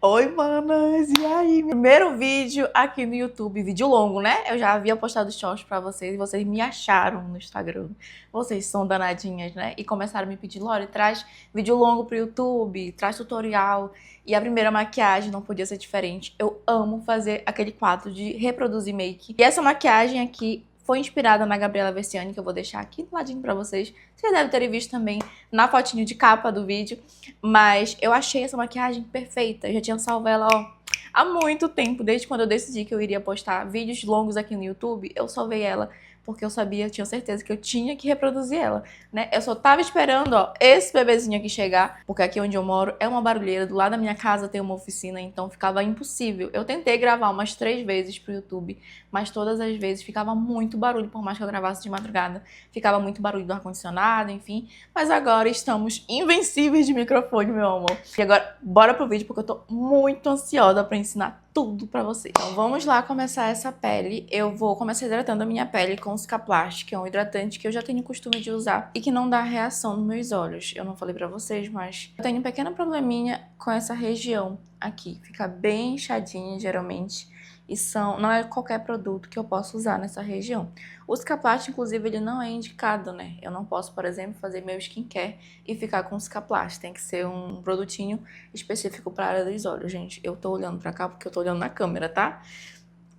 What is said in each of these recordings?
Oi, manas! E aí? Primeiro vídeo aqui no YouTube, vídeo longo, né? Eu já havia postado shorts pra vocês e vocês me acharam no Instagram. Vocês são danadinhas, né? E começaram a me pedir, Lore, traz vídeo longo pro YouTube, traz tutorial. E a primeira maquiagem não podia ser diferente. Eu amo fazer aquele quadro de reproduzir make. E essa maquiagem aqui foi inspirada na Gabriela Versiani, que eu vou deixar aqui do ladinho pra vocês. Vocês devem ter visto também na fotinho de capa do vídeo. Mas eu achei essa maquiagem perfeita. Eu já tinha salvo ela, ó, há muito tempo. Desde quando eu decidi que eu iria postar vídeos longos aqui no YouTube, eu salvei ela. Porque eu sabia, tinha certeza que eu tinha que reproduzir ela, né? Eu só tava esperando, ó, esse bebezinho aqui chegar. Porque aqui onde eu moro é uma barulheira. Do lado da minha casa tem uma oficina, então ficava impossível. Eu tentei gravar umas 3 vezes pro YouTube, mas todas as vezes ficava muito barulho. Por mais que eu gravasse de madrugada, ficava muito barulho do ar-condicionado, enfim. Mas agora estamos invencíveis de microfone, meu amor. E agora, bora pro vídeo, porque eu tô muito ansiosa pra ensinar tudo pra vocês. Então vamos lá começar essa pele. Eu vou começar hidratando a minha pele com o Cicaplast, que é um hidratante que eu já tenho costume de usar e que não dá reação nos meus olhos. Eu não falei pra vocês, mas eu tenho um pequeno probleminha com essa região aqui. Fica bem inchadinha, geralmente. E não é qualquer produto que eu posso usar nessa região. O Cicaplast, inclusive, ele não é indicado, né? Eu não posso, por exemplo, fazer meu skincare e ficar com o Cicaplast. Tem que ser um produtinho específico para a área dos olhos, gente. Eu tô olhando pra cá porque eu tô olhando na câmera, tá?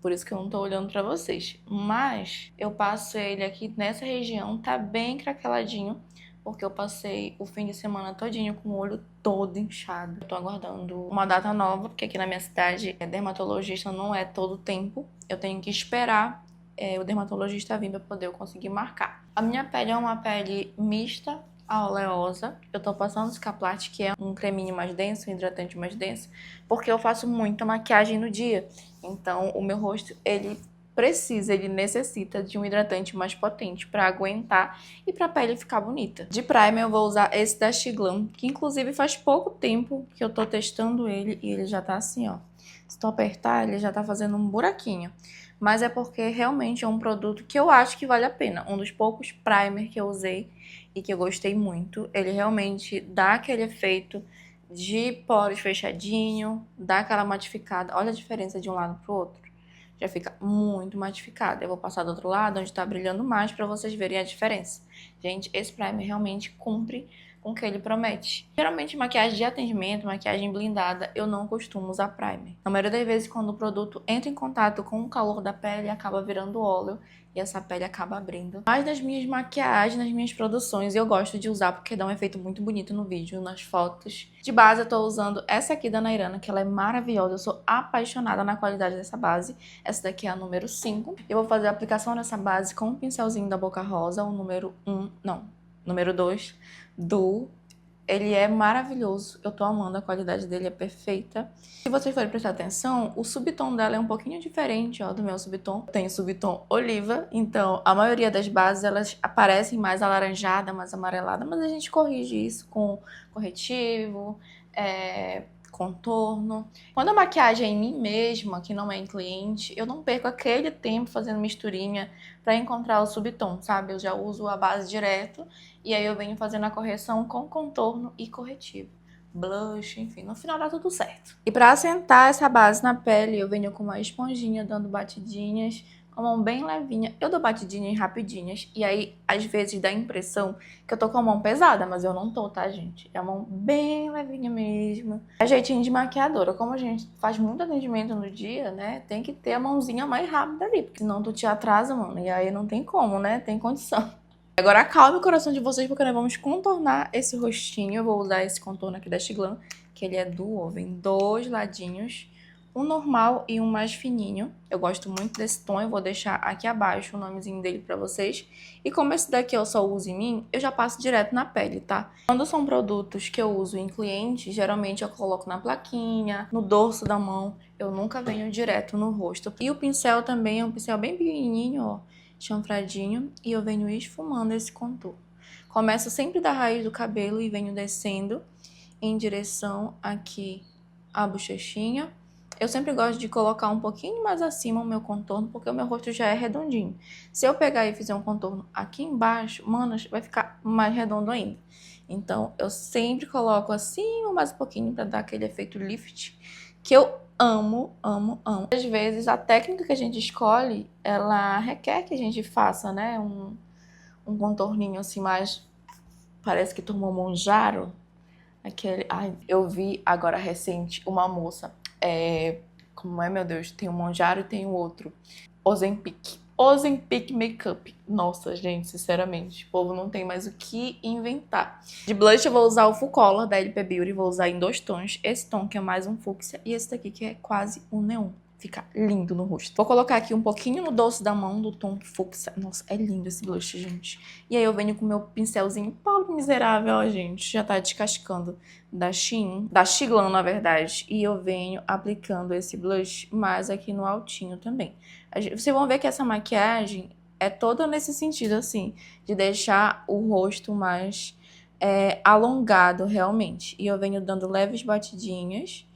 Por isso que eu não tô olhando pra vocês. Mas eu passo ele aqui nessa região, tá bem craqueladinho. Porque eu passei o fim de semana todinho com o olho todo inchado. Eu tô aguardando uma data nova, porque aqui na minha cidade, dermatologista não é todo tempo. Eu tenho que esperar o dermatologista vir pra poder eu conseguir marcar. A minha pele é uma pele mista a oleosa. Eu tô passando o Cicaplast, que é um creminho mais denso, um hidratante mais denso, porque eu faço muita maquiagem no dia. Então, o meu rosto, ele necessita de um hidratante mais potente para aguentar e para a pele ficar bonita. De primer eu vou usar esse da Xiglan, que inclusive faz pouco tempo que eu tô testando ele e ele já tá assim, ó. Se tu apertar, ele já tá fazendo um buraquinho. Mas é porque realmente é um produto que eu acho que vale a pena. Um dos poucos primer que eu usei e que eu gostei muito. Ele realmente dá aquele efeito de poros fechadinho, dá aquela matificada. Olha a diferença de um lado pro outro. Já fica muito matificada. Eu vou passar do outro lado, onde tá brilhando mais, pra vocês verem a diferença. Gente, esse primer realmente cumpre com o que ele promete. Geralmente, maquiagem de atendimento, maquiagem blindada, eu não costumo usar primer. Na maioria das vezes, quando o produto entra em contato com o calor da pele, acaba virando óleo e essa pele acaba abrindo. Mas nas minhas maquiagens, nas minhas produções, eu gosto de usar porque dá um efeito muito bonito no vídeo, nas fotos. De base, eu tô usando essa aqui da Nairana, que ela é maravilhosa. Eu sou apaixonada na qualidade dessa base. Essa daqui é a número 5. Eu vou fazer a aplicação dessa base com o pincelzinho da Boca Rosa, o número 1, não, número 2 do... Ele é maravilhoso, eu tô amando, a qualidade dele é perfeita. Se vocês forem prestar atenção, o subtom dela é um pouquinho diferente, ó, do meu subtom. Eu tenho subtom oliva, então a maioria das bases, elas aparecem mais alaranjada, mais amarelada, mas a gente corrige isso com corretivo, contorno. Quando a maquiagem é em mim mesma, que não é em cliente, eu não perco aquele tempo fazendo misturinha pra encontrar o subtom, sabe? Eu já uso a base direto e aí eu venho fazendo a correção com contorno e corretivo. Blush, enfim, no final dá tudo certo. E pra assentar essa base na pele, eu venho com uma esponjinha dando batidinhas, com a mão bem levinha. Eu dou batidinhas rapidinhas e aí, às vezes, dá a impressão que eu tô com a mão pesada, mas eu não tô, tá, gente? É a mão bem levinha mesmo. É jeitinho de maquiadora. Como a gente faz muito atendimento no dia, né, tem que ter a mãozinha mais rápida ali, porque senão tu te atrasa, mano, e aí não tem como, né? Tem condição. Agora acalme o coração de vocês, porque nós vamos contornar esse rostinho. Eu vou usar esse contorno aqui da Xiglan, que ele é duo, vem 2 ladinhos, um normal e um mais fininho. Eu gosto muito desse tom, eu vou deixar aqui abaixo o nomezinho dele pra vocês. E como esse daqui eu só uso em mim, eu já passo direto na pele, tá? Quando são produtos que eu uso em cliente, geralmente eu coloco na plaquinha, no dorso da mão. Eu nunca venho direto no rosto. E o pincel também é um pincel bem pequenininho, ó, chanfradinho, e eu venho esfumando esse contorno. Começo sempre da raiz do cabelo e venho descendo em direção aqui à bochechinha. Eu sempre gosto de colocar um pouquinho mais acima o meu contorno, porque o meu rosto já é redondinho. Se eu pegar e fizer um contorno aqui embaixo, manas, vai ficar mais redondo ainda. Então, eu sempre coloco acima mais um pouquinho para dar aquele efeito lift que eu amo, amo, amo. Às vezes a técnica que a gente escolhe, ela requer que a gente faça, né, um contorninho assim mais, parece que tomou monjaro. Aquele, ai, eu vi agora recente uma moça, como é, meu Deus, tem o monjaro e tem o outro, Ozempic. Ozempic Makeup. Nossa, gente, sinceramente, o povo não tem mais o que inventar. De blush eu vou usar o Full Color da LP Beauty, vou usar em 2 tons. Esse tom que é mais um fúcsia e esse daqui que é quase um neon. Fica lindo no rosto. Vou colocar aqui um pouquinho no dorso da mão do tom fúcsia. Nossa, é lindo esse blush, gente. E aí eu venho com o meu pincelzinho pobre miserável, ó, gente. Já tá descascando da Shein, da Xiglan, na verdade. E eu venho aplicando esse blush mais aqui no altinho também. Vocês vão ver que essa maquiagem é toda nesse sentido, assim, de deixar o rosto mais alongado, realmente. E eu venho dando leves batidinhas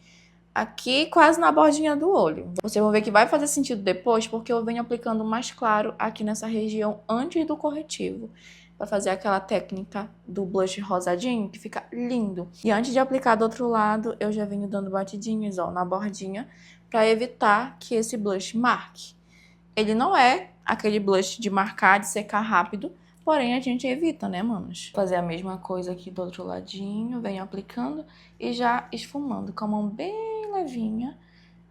aqui, quase na bordinha do olho. Vocês vão ver que vai fazer sentido depois, porque eu venho aplicando mais claro aqui nessa região antes do corretivo. Pra fazer aquela técnica do blush rosadinho, que fica lindo. E antes de aplicar do outro lado, eu já venho dando batidinhas, ó, na bordinha, pra evitar que esse blush marque. Ele não é aquele blush de marcar, de secar rápido, porém a gente evita, né, manos? Vou fazer a mesma coisa aqui do outro ladinho, venho aplicando e já esfumando com a mão bem levinha,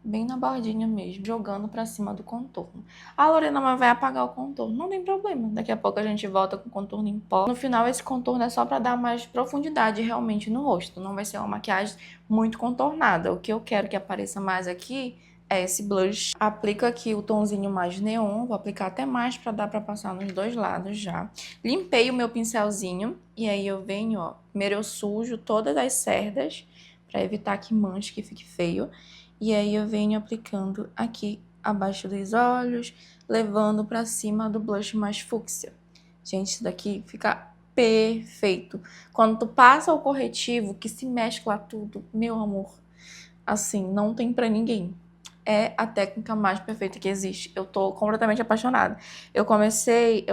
bem na bordinha mesmo, jogando pra cima do contorno. A Lorena mas vai apagar o contorno, não tem problema. Daqui a pouco a gente volta com o contorno em pó. No final esse contorno é só pra dar mais profundidade realmente no rosto, não vai ser uma maquiagem muito contornada. O que eu quero que apareça mais aqui é esse blush. Aplico aqui o tomzinho mais neon, vou aplicar até mais pra dar pra passar nos dois lados já. Limpei o meu pincelzinho e aí eu venho, ó, primeiro eu sujo todas as cerdas pra evitar que manche, que fique feio. E aí eu venho aplicando aqui abaixo dos olhos, levando pra cima do blush mais fúcsia. Gente, isso daqui fica perfeito. Quando tu passa o corretivo, que se mescla tudo, meu amor, assim, não tem pra ninguém. É a técnica mais perfeita que existe. Eu tô completamente apaixonada. Eu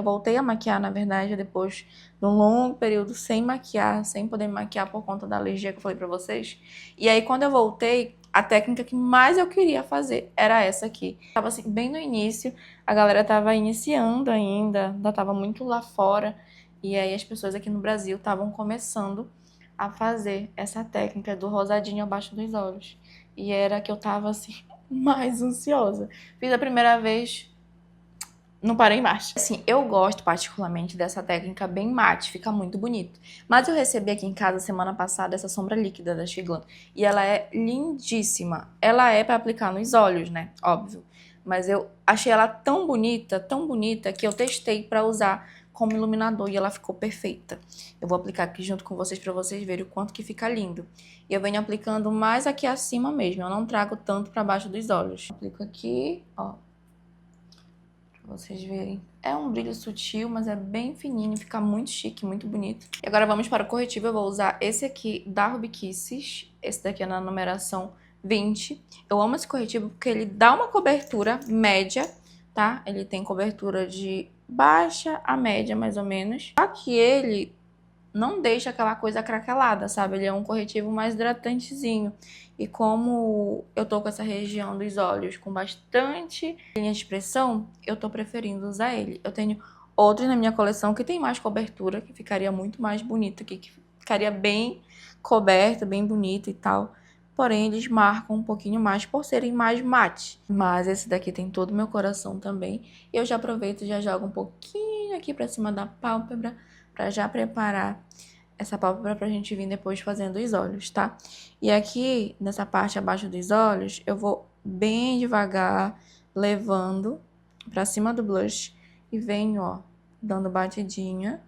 voltei a maquiar, na verdade, depois de um longo período sem maquiar, sem poder me maquiar por conta da alergia que eu falei pra vocês. E aí, quando eu voltei, a técnica que mais eu queria fazer era essa aqui. Tava assim, bem no início, a galera tava iniciando ainda tava muito lá fora. E aí as pessoas aqui no Brasil estavam começando a fazer essa técnica do rosadinho abaixo dos olhos. E era que eu tava assim, mais ansiosa. Fiz a primeira vez, não parei mais. Assim, eu gosto particularmente dessa técnica bem mate, fica muito bonito. Mas eu recebi aqui em casa semana passada essa sombra líquida da Xiglan e ela é lindíssima. Ela é pra aplicar nos olhos, né? Óbvio. Mas eu achei ela tão bonita que eu testei pra usar como iluminador e ela ficou perfeita. Eu vou aplicar aqui junto com vocês pra vocês verem o quanto que fica lindo. E eu venho aplicando mais aqui acima mesmo, eu não trago tanto pra baixo dos olhos. Aplico aqui, ó, pra vocês verem. É um brilho sutil, mas é bem fininho, fica muito chique, muito bonito. E agora vamos para o corretivo, eu vou usar esse aqui da Ruby Kisses. Esse daqui é na numeração 20. Eu amo esse corretivo porque ele dá uma cobertura média, tá? Ele tem cobertura de baixa a média, mais ou menos. Só que ele não deixa aquela coisa craquelada, sabe? Ele é um corretivo mais hidratantezinho. E como eu tô com essa região dos olhos com bastante linha de expressão, eu tô preferindo usar ele. Eu tenho outros na minha coleção que tem mais cobertura, que ficaria muito mais bonita, que ficaria bem coberta, bem bonita e tal. Porém, eles marcam um pouquinho mais por serem mais mate. Mas esse daqui tem todo o meu coração também. E eu já aproveito e já jogo um pouquinho aqui pra cima da pálpebra, pra já preparar essa pálpebra pra gente vir depois fazendo os olhos, tá? E aqui, nessa parte abaixo dos olhos, eu vou bem devagar, levando pra cima do blush e venho, ó, dando batidinha,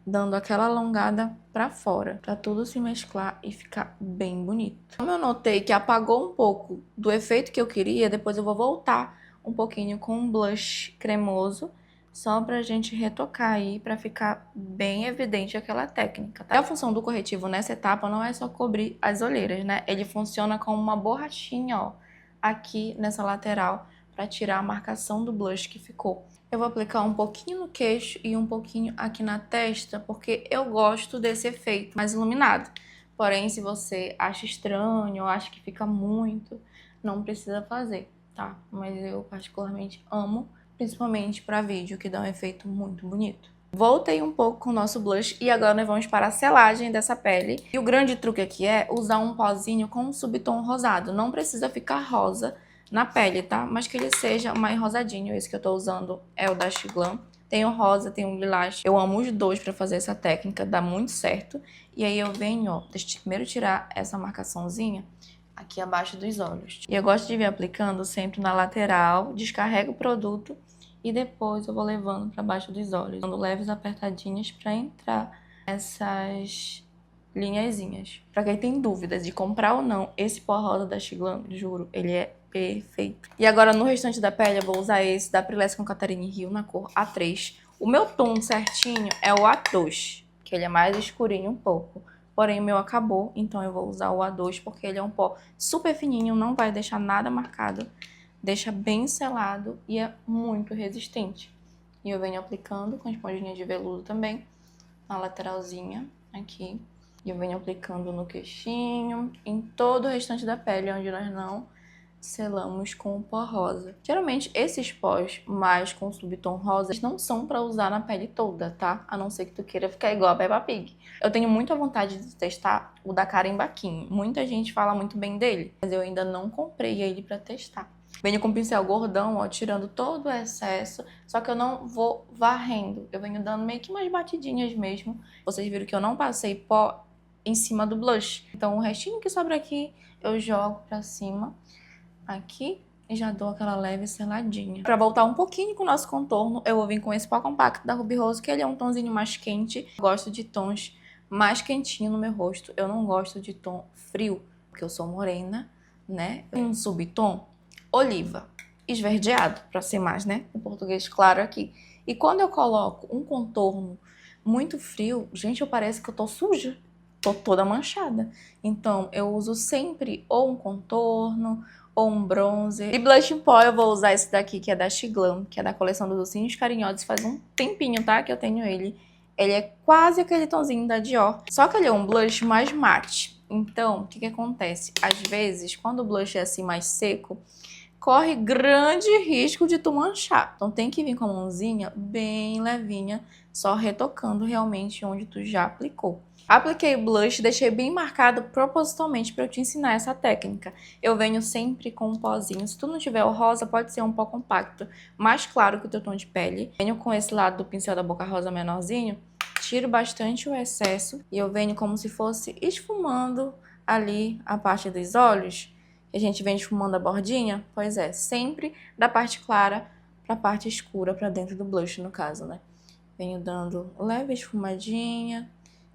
dando aquela alongada pra fora, pra tudo se mesclar e ficar bem bonito. Como eu notei que apagou um pouco do efeito que eu queria, depois eu vou voltar um pouquinho com um blush cremoso, só pra gente retocar aí, pra ficar bem evidente aquela técnica, tá? A função do corretivo nessa etapa não é só cobrir as olheiras, né? Ele funciona como uma borrachinha, ó, aqui nessa lateral, pra tirar a marcação do blush que ficou. Eu vou aplicar um pouquinho no queixo e um pouquinho aqui na testa, porque eu gosto desse efeito mais iluminado. Porém, se você acha estranho ou acha que fica muito, não precisa fazer, tá? Mas eu particularmente amo, principalmente pra vídeo, que dá um efeito muito bonito. Voltei um pouco com o nosso blush e agora nós vamos para a selagem dessa pele. E o grande truque aqui é usar um pozinho com um subtom rosado. Não precisa ficar rosa na pele, tá? Mas que ele seja mais rosadinho. Esse que eu tô usando é o da Glam. Tem o rosa, tem o lilás. Eu amo os dois pra fazer essa técnica, dá muito certo. E aí eu venho, ó, deixa eu primeiro tirar essa marcaçãozinha aqui abaixo dos olhos. E eu gosto de vir aplicando sempre na lateral, descarrego o produto e depois eu vou levando para baixo dos olhos, dando leves apertadinhas para entrar essas linhazinhas. Para quem tem dúvidas de comprar ou não esse pó rosa da Glam, juro, ele é perfeito. E agora no restante da pele eu vou usar esse da Preless com Catherine Hill na cor A3. O meu tom certinho é o A2, que ele é mais escurinho um pouco. Porém, o meu acabou, então eu vou usar o A2 porque ele é um pó super fininho, não vai deixar nada marcado. Deixa bem selado e é muito resistente. E eu venho aplicando com esponjinha de veludo também, na lateralzinha aqui. E eu venho aplicando no queixinho, em todo o restante da pele, onde nós não selamos com o pó rosa. Geralmente, esses pós mais com subtom rosa não são pra usar na pele toda, tá? A não ser que tu queira ficar igual a Peppa Pig. Eu tenho muita vontade de testar o da Karen Baquin. Muita gente fala muito bem dele, mas eu ainda não comprei ele pra testar. Venho com o pincel gordão, ó, tirando todo o excesso, só que eu não vou varrendo. Eu venho dando meio que umas batidinhas mesmo. Vocês viram que eu não passei pó em cima do blush. Então, o restinho que sobra aqui, eu jogo pra cima, aqui, e já dou aquela leve seladinha. Pra voltar um pouquinho com o nosso contorno, eu vou vir com esse pó compacto da Ruby Rose, que ele é um tonzinho mais quente. Eu gosto de tons mais quentinhos no meu rosto. Eu não gosto de tom frio, porque eu sou morena, né? Tem um subtom oliva, esverdeado, pra ser mais, né? O português claro aqui. E quando eu coloco um contorno muito frio, gente, eu pareço que eu tô suja. Tô toda manchada. Então, eu uso sempre ou um contorno ou um bronzer. E blush em pó eu vou usar esse daqui, que é da Glam, que é da coleção dos Ursinhos Carinhosos. Faz um tempinho, tá? Que eu tenho ele. Ele é quase aquele tonzinho da Dior. Só que ele é um blush mais mate. Então, o que que acontece? Às vezes, quando o blush é assim mais seco, corre grande risco de tu manchar. Então tem que vir com a mãozinha bem levinha, só retocando realmente onde tu já aplicou. Apliquei o blush, deixei bem marcado propositalmente para eu te ensinar essa técnica. Eu venho sempre com um pozinho. Se tu não tiver o rosa, pode ser um pó compacto, mais claro que o teu tom de pele. Venho com esse lado do pincel da Boca Rosa menorzinho, tiro bastante o excesso e eu venho como se fosse esfumando ali a parte dos olhos. A gente vem esfumando a bordinha, pois é, sempre da parte clara para a parte escura, para dentro do blush, no caso, né? Venho dando leve esfumadinha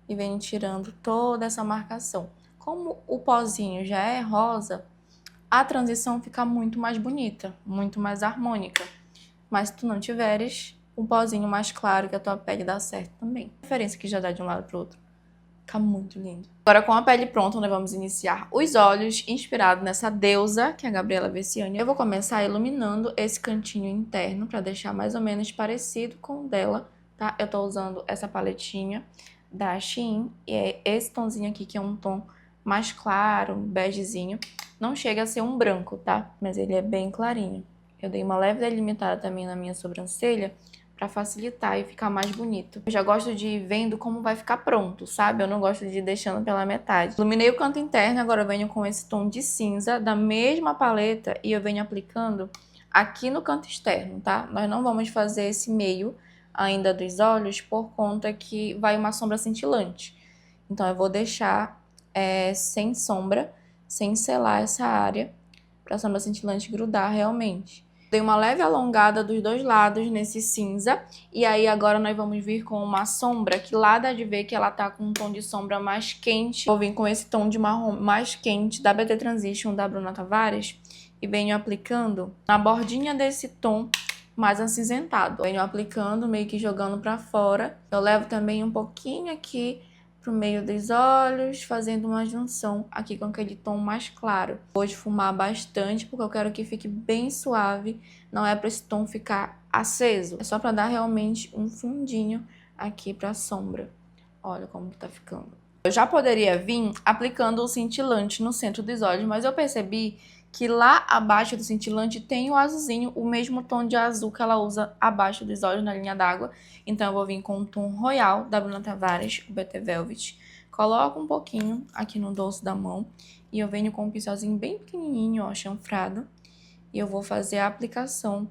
e venho tirando toda essa marcação. Como o pozinho já é rosa, a transição fica muito mais bonita, muito mais harmônica. Mas se tu não tiveres um pozinho mais claro, que a tua pele dá certo também. A diferença que já dá de um lado pro outro. Fica muito lindo. Agora, com a pele pronta, nós vamos iniciar os olhos, inspirado nessa deusa, que é a Gabriela Vessiani. Eu vou começar iluminando esse cantinho interno, pra deixar mais ou menos parecido com o dela, tá? Eu tô usando essa paletinha da Shein, e é esse tomzinho aqui, que é um tom mais claro, um begezinho. Não chega a ser um branco, tá? Mas ele é bem clarinho. Eu dei uma leve delimitada também na minha sobrancelha, pra facilitar e ficar mais bonito. Eu já gosto de ir vendo como vai ficar pronto, sabe? Eu não gosto de ir deixando pela metade. Iluminei o canto interno, agora eu venho com esse tom de cinza da mesma paleta e eu venho aplicando aqui no canto externo, tá? Nós não vamos fazer esse meio ainda dos olhos por conta que vai uma sombra cintilante. Então eu vou deixar sem sombra, sem selar essa área, pra sombra cintilante grudar realmente. Dei uma leve alongada dos dois lados nesse cinza. E aí agora nós vamos vir com uma sombra que lá dá de ver que ela tá com um tom de sombra mais quente. Vou vir com esse tom de marrom mais quente da BT Transition da Bruna Tavares. E venho aplicando na bordinha desse tom mais acinzentado. Venho aplicando, meio que jogando pra fora. Eu levo também um pouquinho aqui pro meio dos olhos, fazendo uma junção aqui com aquele tom mais claro. Vou esfumar bastante, porque eu quero que fique bem suave, não é para esse tom ficar aceso. É só para dar realmente um fundinho aqui pra sombra. Olha como que tá ficando. Eu já poderia vir aplicando o cintilante no centro dos olhos, mas eu percebi que lá abaixo do cintilante tem o azulzinho, o mesmo tom de azul que ela usa abaixo dos olhos na linha d'água. Então eu vou vir com o tom Royal da Bruna Tavares, o BT Velvet. Coloco um pouquinho aqui no dorso da mão e eu venho com um pincelzinho bem pequenininho, ó, chanfrado. E eu vou fazer a aplicação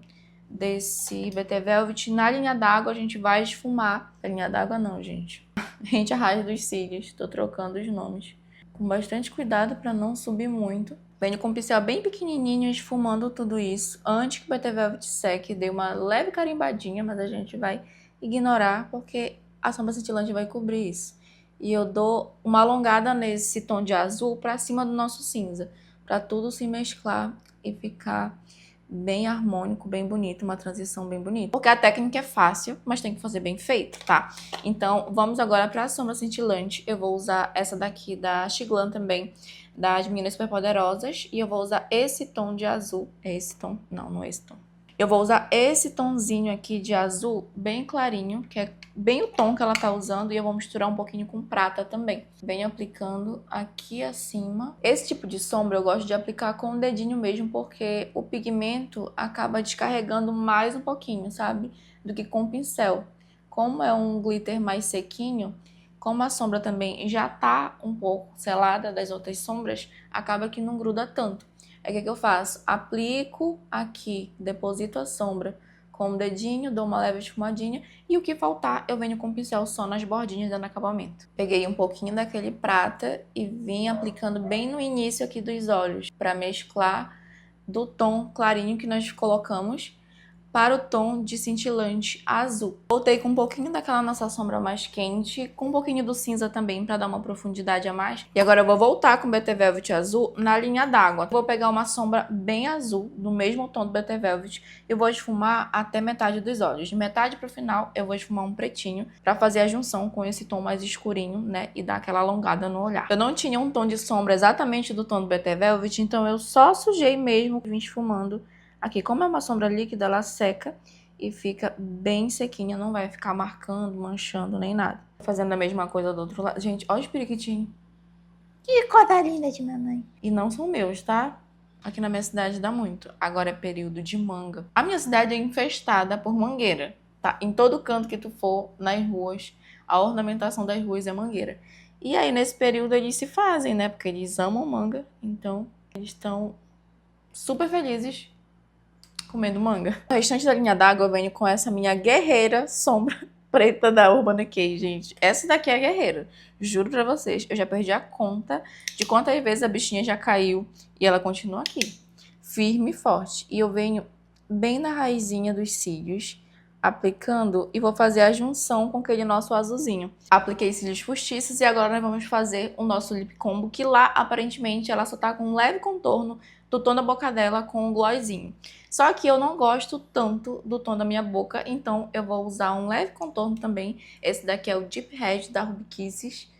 desse BT Velvet na linha d'água. A gente vai esfumar. A linha d'água não, gente. Rente a raiz dos cílios. Tô trocando os nomes. Com bastante cuidado para não subir muito. Venho com um pincel bem pequenininho, esfumando tudo isso. Antes que o BT Velvet seque, dei uma leve carimbadinha, mas a gente vai ignorar porque a sombra cintilante vai cobrir isso. E eu dou uma alongada nesse tom de azul para cima do nosso cinza, para tudo se mesclar e ficar bem harmônico, bem bonito, uma transição bem bonita. Porque a técnica é fácil, mas tem que fazer bem feito, tá? Então, vamos agora para a sombra cintilante. Eu vou usar essa daqui da Xiglan também, das Meninas Superpoderosas. E eu vou usar esse tom de azul. É esse tom? Não, não é esse tom. Eu vou usar esse tomzinho aqui de azul bem clarinho, que é bem o tom que ela tá usando, e eu vou misturar um pouquinho com prata também. Venho aplicando aqui acima. Esse tipo de sombra eu gosto de aplicar com o dedinho mesmo, porque o pigmento acaba descarregando mais um pouquinho, sabe? Do que com o pincel. Como é um glitter mais sequinho, como a sombra também já tá um pouco selada das outras sombras, acaba que não gruda tanto. Aí o que eu faço? Aplico aqui, deposito a sombra com o dedinho, dou uma leve esfumadinha e o que faltar eu venho com o pincel só nas bordinhas dando acabamento. Peguei um pouquinho daquele prata e vim aplicando bem no início aqui dos olhos para mesclar do tom clarinho que nós colocamos para o tom de cintilante azul. Voltei com um pouquinho daquela nossa sombra mais quente, com um pouquinho do cinza também para dar uma profundidade a mais. E agora eu vou voltar com o BT Velvet azul na linha d'água. Vou pegar uma sombra bem azul, do mesmo tom do BT Velvet, e vou esfumar até metade dos olhos. De metade para o final eu vou esfumar um pretinho para fazer a junção com esse tom mais escurinho, né, e dar aquela alongada no olhar. Eu não tinha um tom de sombra exatamente do tom do BT Velvet, então eu só sujei mesmo, vim esfumando. Aqui, como é uma sombra líquida, ela seca e fica bem sequinha, não vai ficar marcando, manchando, nem nada. Fazendo a mesma coisa do outro lado. Gente, olha os periquitinhos. Que coisa linda de mamãe. E não são meus, tá? Aqui na minha cidade dá muito. Agora é período de manga. A minha cidade é infestada por mangueira, tá? Em todo canto que tu for, nas ruas, a ornamentação das ruas é mangueira. E aí, nesse período, eles se fazem, né? Porque eles amam manga, então eles estão super felizes comendo manga. O restante da linha d'água eu venho com essa minha guerreira sombra preta da Urban Decay, gente. Essa daqui é a guerreira. Juro pra vocês, eu já perdi a conta de quantas vezes a bichinha já caiu e ela continua aqui, firme e forte. E eu venho bem na raizinha dos cílios, aplicando e vou fazer a junção com aquele nosso azulzinho. Apliquei cílios postiços e agora nós vamos fazer o nosso lip combo, que lá aparentemente ela só tá com um leve contorno do tom da boca dela com um glossinho. Só que eu não gosto tanto do tom da minha boca, então eu vou usar um leve contorno também. Esse daqui é o Deep Red da Ruby Kisses.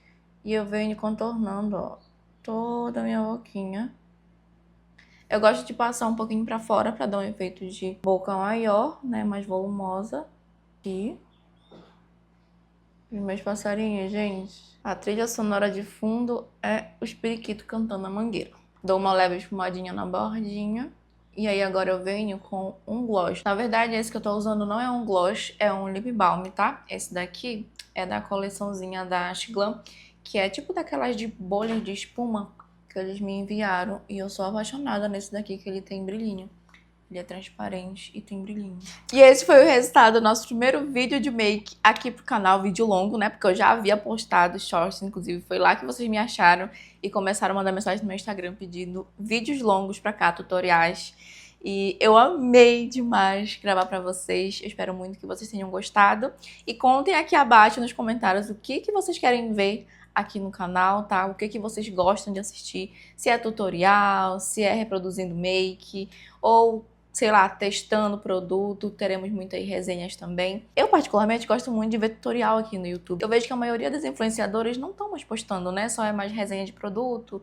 E eu venho contornando, ó, toda a minha boquinha. Eu gosto de passar um pouquinho pra fora pra dar um efeito de boca maior, né, mais volumosa. Aqui. Os meus passarinhos, gente. A trilha sonora de fundo é os periquitos cantando na mangueira. Dou uma leve espumadinha na bordinha. E aí agora eu venho com um gloss. Na verdade, esse que eu tô usando não é um gloss, é um lip balm, tá? Esse daqui é da coleçãozinha da Xiglan, que é tipo daquelas de bolhas de espuma que eles me enviaram. E eu sou apaixonada nesse daqui, que ele tem brilhinho. Ele é transparente e tem brilhinho. E esse foi o resultado do nosso primeiro vídeo de make aqui pro canal, vídeo longo, né? Porque eu já havia postado shorts, inclusive foi lá que vocês me acharam e começaram a mandar mensagem no meu Instagram pedindo vídeos longos pra cá, tutoriais. E eu amei demais gravar pra vocês. Eu espero muito que vocês tenham gostado. E contem aqui abaixo nos comentários o que vocês querem ver aqui no canal, tá? O que vocês gostam de assistir. Se é tutorial, se é reproduzindo make ou, sei lá, testando produto. Teremos muitas resenhas também. Eu particularmente gosto muito de ver tutorial aqui no YouTube. Eu vejo que a maioria das influenciadoras não estão mais postando, né? Só é mais resenha de produto,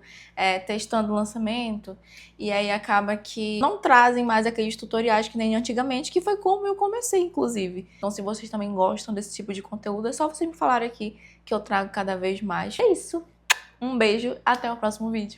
testando o lançamento. E aí acaba que não trazem mais aqueles tutoriais que nem antigamente, que foi como eu comecei, inclusive. Então, se vocês também gostam desse tipo de conteúdo, é só vocês me falarem aqui que eu trago cada vez mais. É isso. Um beijo, até o próximo vídeo.